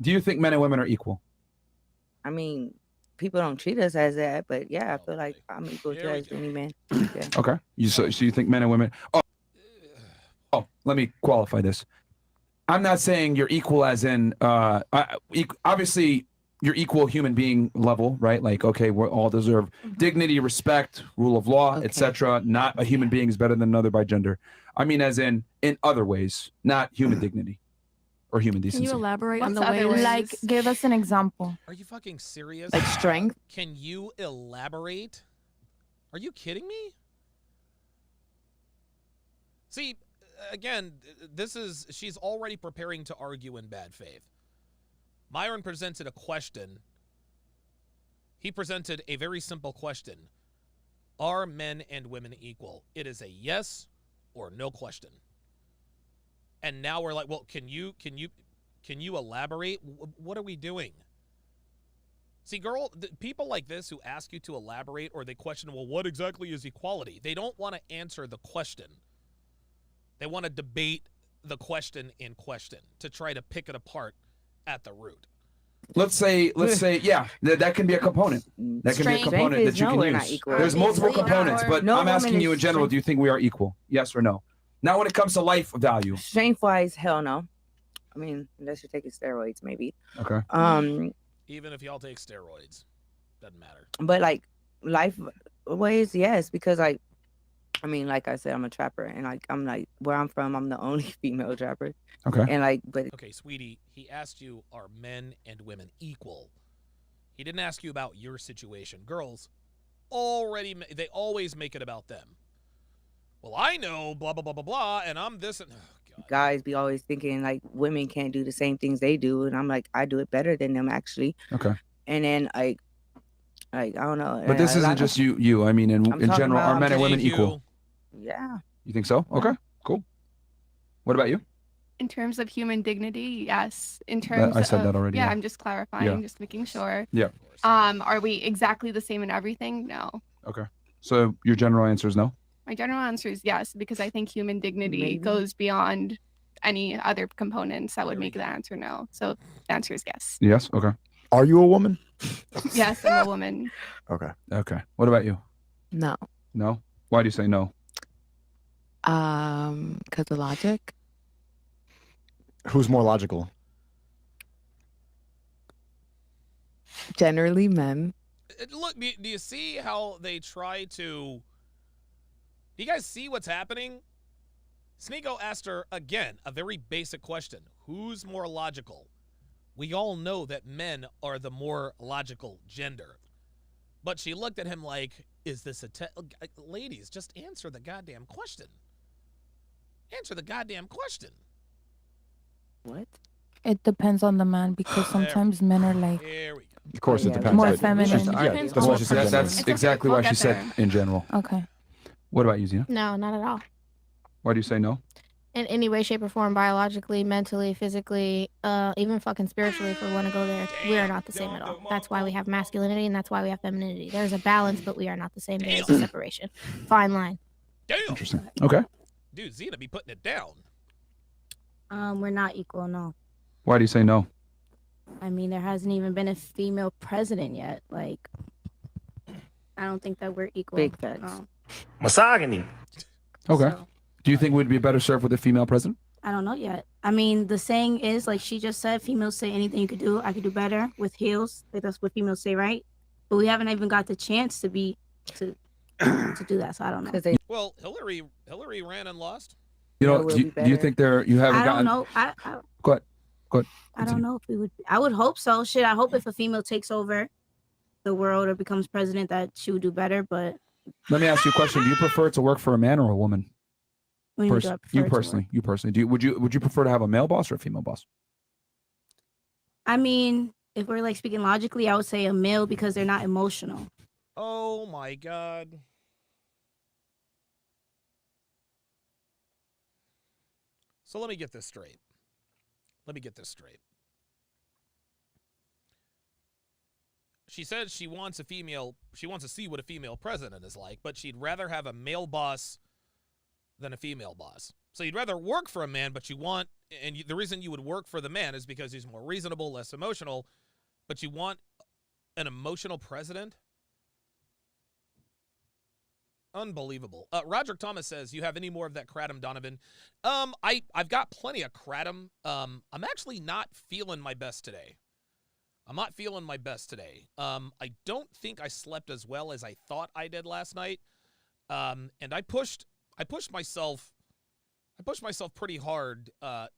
Do you think men and women are equal? I mean, people don't treat us as that, but yeah, I Oh, feel like boy. I'm equal Here to we as go. any man. Yeah. Okay. So you think men and women? Oh, let me qualify this. I'm not saying you're equal as in obviously you're equal human being level, right? Like, okay, we all deserve dignity, respect, rule of law, Okay. etc. Not a human being is better than another by gender. I mean, as in other ways, not human dignity or human Can you decency. elaborate on What's the other ways? ways? Like, give us an example. Are you fucking serious? Like strength. Can you elaborate? Are you kidding me? See, again, she's already preparing to argue in bad faith. Myron presented a question. He presented a very simple question. Are men and women equal? It is a yes or no question. And now we're like, well, can you elaborate? What are we doing? See, people like this who ask you to elaborate or they question, well, what exactly is equality? They don't want to answer the question. They want to debate the question in question to try to pick it apart at the root. Let's say, yeah, that can be a component. That can be a component that you can use. There's multiple components, but I'm asking you in general, do you think we are equal? Yes or no? Not when it comes to life value. Strength-wise, hell no. I mean, unless you're taking steroids, maybe. Okay. Even if y'all take steroids, doesn't matter. But like life ways, yes, because like, I mean, like I said, I'm a trapper, and like I'm like where I'm from, I'm the only female trapper. Okay. And like, but okay, sweetie, he asked you, are men and women equal? He didn't ask you about your situation. Girls they always make it about them. Well, I know blah blah blah blah blah, and I'm this and guys be always thinking like women can't do the same things they do, and I'm like, I do it better than them actually. Okay. And then like I don't know. But this isn't just you. I mean, in general, are men and women equal? Yeah. You think so? Okay, cool. What about you? In terms of human dignity, yes. In terms I said that already. Yeah, I'm just clarifying, just making sure. Yeah. Are we exactly the same in everything? No. Okay. So your general answer is no? My general answer is yes, because I think human dignity goes beyond any other components that would make the answer no. So the answer is yes. Yes. Okay. Are you a woman? Yes, I'm a woman. Okay. Okay. What about you? No. No? Why do you say no? Because of logic. Who's more logical? Generally men. Look, do you see how they try to... Do you guys see what's happening? Sneeko asked her, again, a very basic question. Who's more logical? We all know that men are the more logical gender. But she looked at him like, is this a... Ladies, just answer the goddamn question. Answer the goddamn question. What? It depends on the man because sometimes men are like Here we go. Of course, it depends. more feminine. Yeah, that's why she said. That's exactly why she said in general. Okay. What about you, Zena? No, not at all. Why do you say no? In any way, shape, or form, biologically, mentally, physically, even fucking spiritually, if we want to go there, we are not the same at all. That's why we have masculinity and that's why we have femininity. There's a balance, but we are not the same. There is a separation. Fine line. Damn. Interesting. Okay. Dude, Zena be putting it down. We're not equal, no. Why do you say no? I mean, there hasn't even been a female president yet. Like, I don't think that we're equal. Big facts. Misogyny. Okay. So, Do you think we'd be better served with a female president? I don't know yet. I mean, the saying is, like she just said, females say anything you could do, I could do better with heels. Like, that's what females say, right? But we haven't even got the chance to do that, so I don't know. Well, Hillary ran and lost. You know, do you think you haven't gotten... I don't know. Go ahead. I don't know if we would. I would hope so. Shit, I hope if a female takes over the world or becomes president that she would do better. But Let me ask you a question. Do you prefer to work for a man or a woman? when do I prefer You to personally. Would you prefer to have a male boss or a female boss? I mean, if we're like speaking logically, I would say a male because they're not emotional. Oh my God. So let me get this straight. She says she wants to see what a female president is like, but she'd rather have a male boss than a female boss. So you'd rather work for a man, but you want the reason you would work for the man is because he's more reasonable, less emotional, but you want an emotional president? Unbelievable. Roderick Thomas says, you have any more of that kratom, Donovan? I've got plenty of kratom. I'm actually not feeling my best today. I don't think I slept as well as I thought I did last night. And I pushed myself pretty hard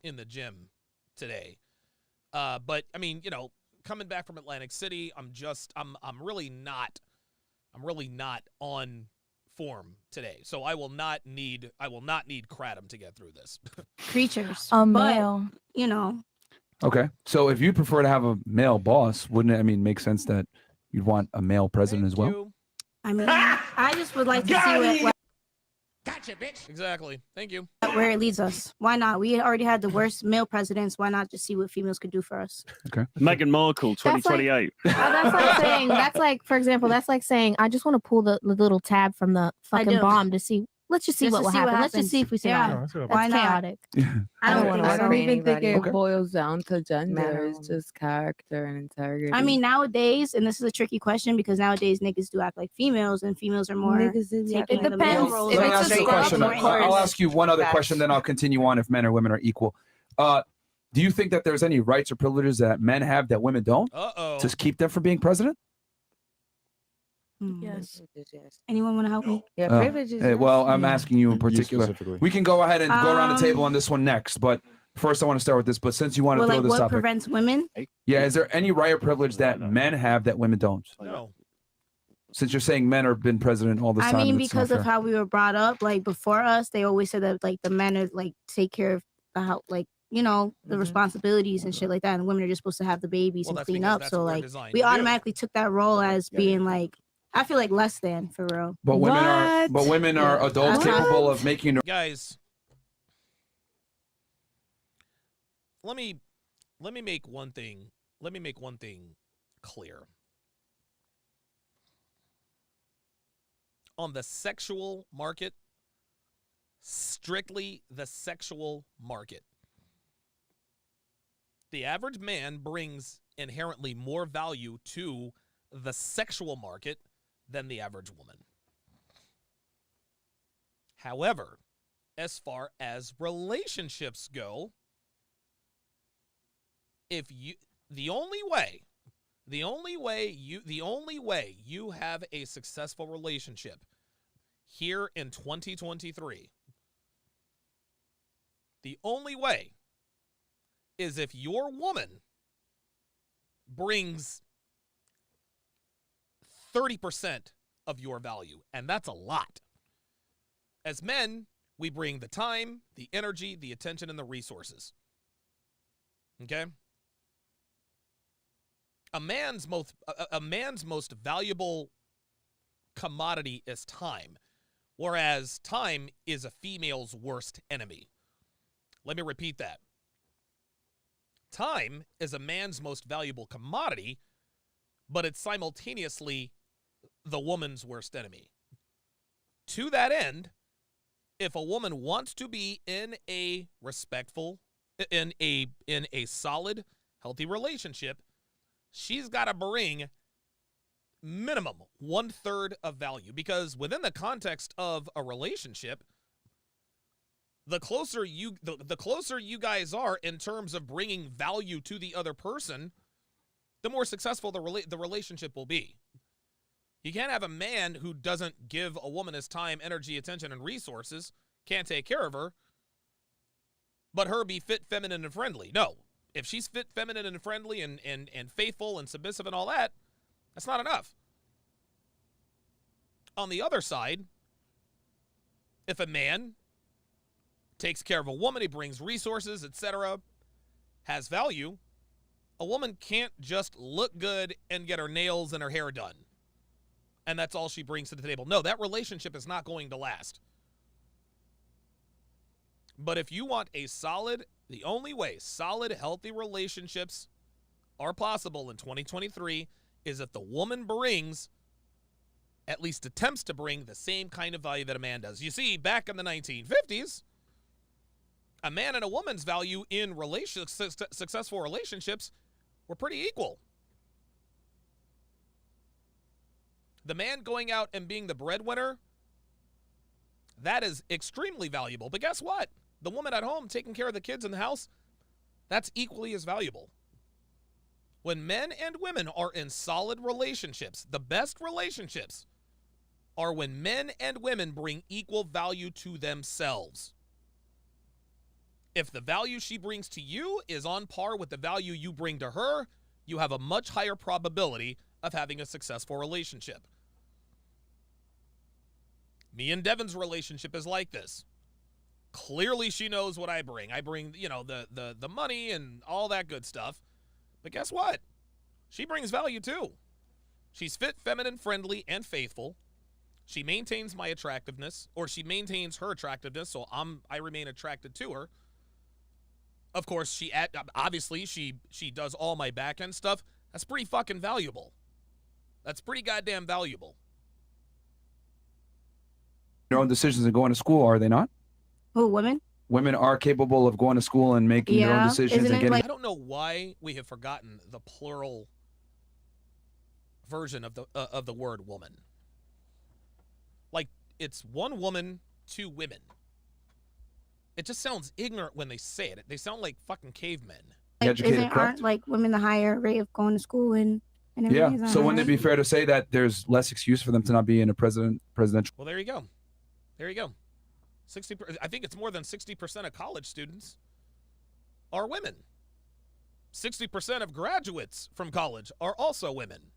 in the gym today. But I mean, you know, coming back from Atlantic City, I'm really not on form today. So I will not need kratom to get through this. Creatures. A but, male. you know, Okay. So if you prefer to have a male boss, wouldn't it, I mean, make sense that you'd want a male president as well? You. I mean, I just would like to see Exactly. Thank you. where it leads us. Why not? We already had the worst male presidents. Why not just see what females could do for us? Meghan Markle, That's like- 2028. That's like saying, for example, that's like saying, I just want to pull the little tab from the fucking do. bomb to see. Let's just see Just what to will see what happen. Let's just see if we happens. Yeah. survive. that's what That's Why not? chaotic. I don't think I so. don't even think it Okay. boils down to gender. Matter. It's just character and integrity. I mean, nowadays, and this is a tricky question because nowadays niggas do act like females, and females are more. Niggas is taking it the male depends. role. If Let me it's ask a you a straight question. up I'll or- ask you one other Facts. question, then I'll continue on if men or women are equal. Do you think that there's any rights or privileges that men have that women don't Uh-oh. to keep them from being president? Yes. Yes. Anyone want to help me? Yeah, Oh, privileges. well, I'm yeah. asking you in You particular. specifically. We can go ahead and go around the table Um, on this one next, but first I want to start with this. But since you want to Well, throw like this what topic, prevents women? yeah, is there any right or privilege that men have that women don't? No. Since you're saying men have been president all this I time, mean, and it's not because of fair. how we were brought up, like before us, they always said that like the men are like take care of the house, like you know the Mhm. responsibilities and shit like that, and the women are just supposed to have the babies Well, and that's clean because up. that's So what we're like designed we to do. automatically took that role as being like I feel like less than for real. But women are What? are adults What? capable of making. Guys, let me make one thing clear. On the sexual market, strictly the sexual market, the average man brings inherently more value to the sexual market than the average woman. However, as far as relationships go, the only way you have a successful relationship here in 2023, the only way is if your woman brings 30% of your value, and that's a lot. As men, we bring the time, the energy, the attention, and the resources. Okay? A man's most valuable commodity is time, whereas time is a female's worst enemy. Let me repeat that. Time is a man's most valuable commodity, but it's simultaneously the woman's worst enemy. To that end, if a woman wants to be in a respectful, in a solid, healthy relationship, she's got to bring minimum 1/3 of value, because within the context of a relationship, the closer you guys are in terms of bringing value to the other person, the more successful the relationship will be. You can't have a man who doesn't give a woman his time, energy, attention, and resources, can't take care of her, but her be fit, feminine, and friendly. No. If she's fit, feminine, and friendly, and faithful, and submissive, and all that, that's not enough. On the other side, if a man takes care of a woman, he brings resources, etc., has value, a woman can't just look good and get her nails and her hair done, and that's all she brings to the table. No, that relationship is not going to last. But if you want the only way solid, healthy relationships are possible in 2023 is if the woman brings, at least attempts to bring, the same kind of value that a man does. You see, back in the 1950s, A man and a woman's value in successful relationships were pretty equal. The man going out and being the breadwinner, that is extremely valuable. But guess what? The woman at home taking care of the kids in the house, that's equally as valuable. When men and women are in solid relationships, the best relationships are when men and women bring equal value to themselves. If the value she brings to you is on par with the value you bring to her, you have a much higher probability of having a successful relationship. Me and Devin's relationship is like this. Clearly she knows what I bring. I bring, you know, the money and all that good stuff. But guess what? She brings value too. She's fit, feminine, friendly, and faithful. She maintains my attractiveness, or she maintains her attractiveness, so I remain attracted to her. Of course, obviously she does all my back end stuff. That's pretty fucking valuable. That's pretty goddamn valuable. Their own decisions and going to school, are they not? Who, women? Women are capable of going to school and making their own Yeah, decisions isn't and it getting. I don't know why we have forgotten the plural version of the word woman. Like, it's one woman, two women. It just sounds ignorant when they say it. They sound like fucking cavemen. Educated, correct? aren't like women the higher rate of going to school and Yeah. everything? Is So that wouldn't it be right? fair to say that there's less excuse for them to not be in a presidential? Well, there you go. There you go. 60%. I think it's more than 60% of college students are women. 60% of graduates from college are also women.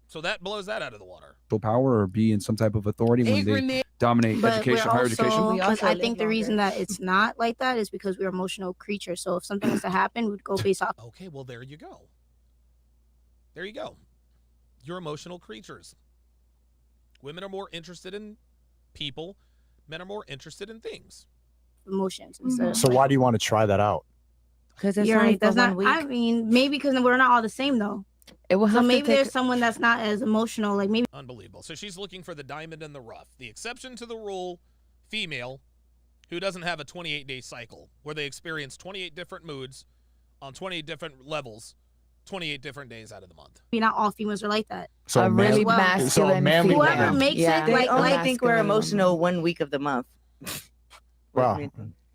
So that blows that out of the water. Power or be in some type of authority when they dominate But education, we're higher also, education? We but also I live think the reason longer. that it's not like that is because we're emotional creatures. So if something was to happen, we'd go based off. Okay, well, there you go. There you go. You're emotional creatures. Women are more interested in people. Men are more interested in things. Emotions instead of So why do you want to try that out? Because it's you're only right. for That's 1 not. week. I mean, maybe because we're not all the same though. It will So have maybe to take. there's someone that's not as emotional. Like maybe Unbelievable. So she's looking for the diamond in the rough. The exception to the rule, female, who doesn't have a 28-day cycle, where they experience 28 different moods on 28 different levels, 28 different days out of the month. not all females are like that. So a man- really well. masculine So a manly female. Whoever makes Yeah. it, They like, only like think we're masculine emotional woman. 1 week of the month. Wow.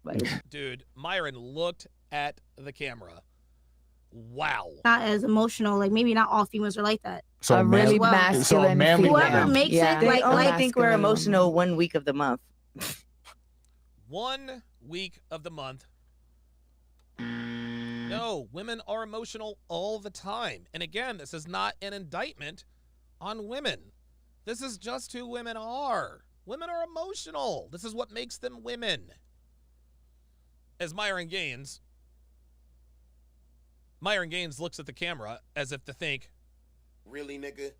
Like, Dude, Myron looked at the camera. Wow. not as emotional. Like maybe not all females are like that. So a man- really well. masculine manly female. Whoever makes it, Yeah. they like- only like- think we're masculine emotional woman. 1 week of the month. 1 week of the month. No, women are emotional all the time. And again, this is not an indictment on women. This is just who women are. Women are emotional. This is what makes them women. As Myron Gaines looks at the camera as if to think, Really, nigga?